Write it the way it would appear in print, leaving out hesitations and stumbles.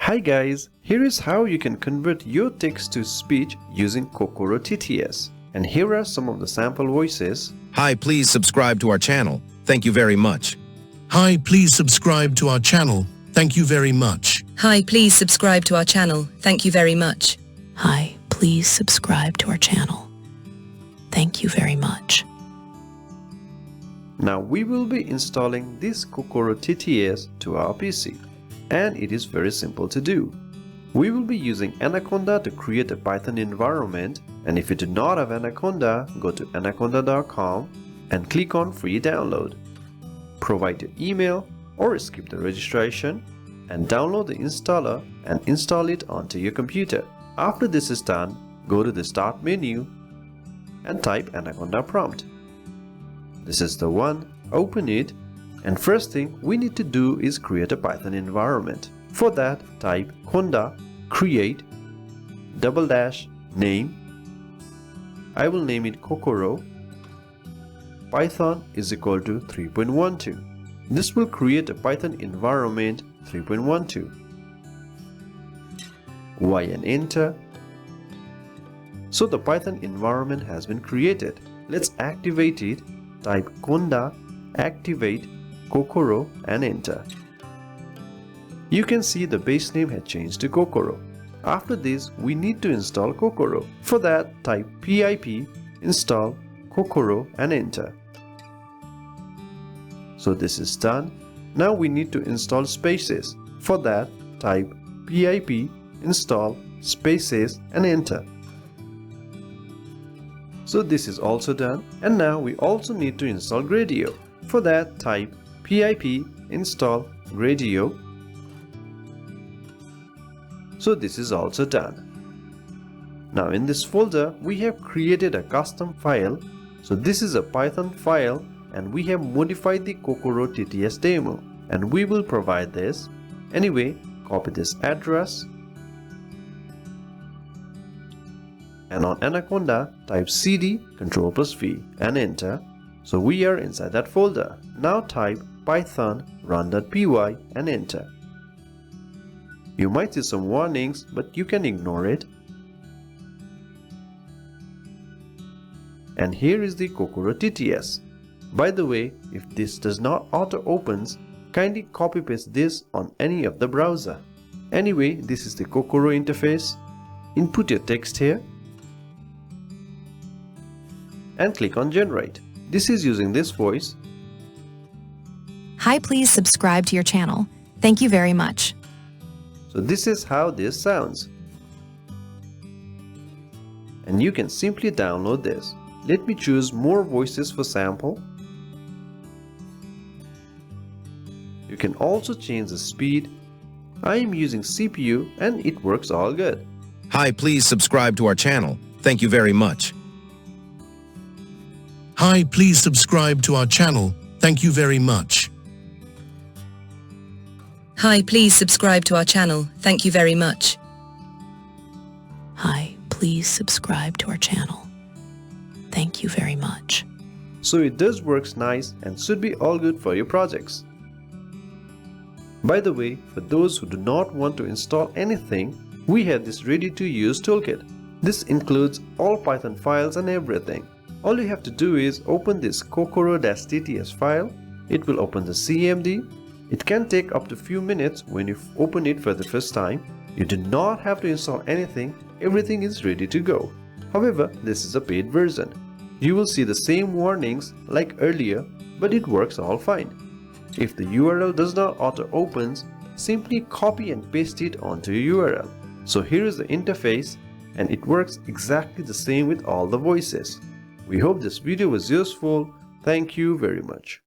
Hi guys, here is how you can convert your text to speech using Kokoro TTS. And here are some of the sample voices. Hi, please subscribe to our channel. Thank you very much. Hi, please subscribe to our channel. Thank you very much. Hi, please subscribe to our channel. Thank you very much. Hi, please subscribe to our channel. Thank you very much. Now we will be installing this Kokoro TTS to our PC. And it is very simple to do. We will be using Anaconda to create a Python environment, and if you do not have Anaconda, go to anaconda.com and click on free download. Provide your email or skip the registration and download the installer and install it onto your computer. After this is done, go to the start menu and type Anaconda prompt. This is the one, open it. And first thing we need to do is create a Python environment. For that, type conda create _name. I will name it Kokoro. Python is equal to 3.12. This will create a Python environment 3.12. Y and enter. So the Python environment has been created. Let's activate it. Type conda activate Kokoro and enter. You can see the base name had changed to Kokoro. After this, we need to install Kokoro. For that, type pip install Kokoro and enter. So this is done. Now we need to install Spaces. For that, type pip install Spaces and enter. So this is also done. And now we also need to install Gradio. For that, type pip install Gradio. So this is also done. Now in this folder we have created a custom file. So this is a Python file and we have modified the Kokoro TTS demo and we will provide this. Anyway, copy this address and on Anaconda type cd Ctrl+V and enter. So we are inside that folder. Now type python run.py and enter. You might see some warnings, but you can ignore it. And here is the Kokoro TTS. By the way, if this does not auto opens, kindly copy paste this on any of the browser. Anyway, this is the Kokoro interface. Input your text here and click on generate. This is using this voice. Hi, please subscribe to your channel. Thank you very much. So this is how this sounds. And you can simply download this. Let me choose more voices for sample. You can also change the speed. I am using CPU and it works all good. Hi, please subscribe to our channel. Thank you very much. Hi, please subscribe to our channel. Thank you very much. Hi, please subscribe to our channel. Thank you very much. Hi, please subscribe to our channel. Thank you very much. So it does works nice and should be all good for your projects. By the way, for those who do not want to install anything, we have this ready-to-use toolkit. This includes all Python files and everything. All you have to do is open this Kokoro-TTS file. It will open the CMD. It can take up to a few minutes when you open it for the first time. You do not have to install anything. Everything is ready to go. However, this is a paid version. You will see the same warnings like earlier, but it works all fine. If the URL does not auto opens, simply copy and paste it onto your URL. So here is the interface and it works exactly the same with all the voices. We hope this video was useful. Thank you very much.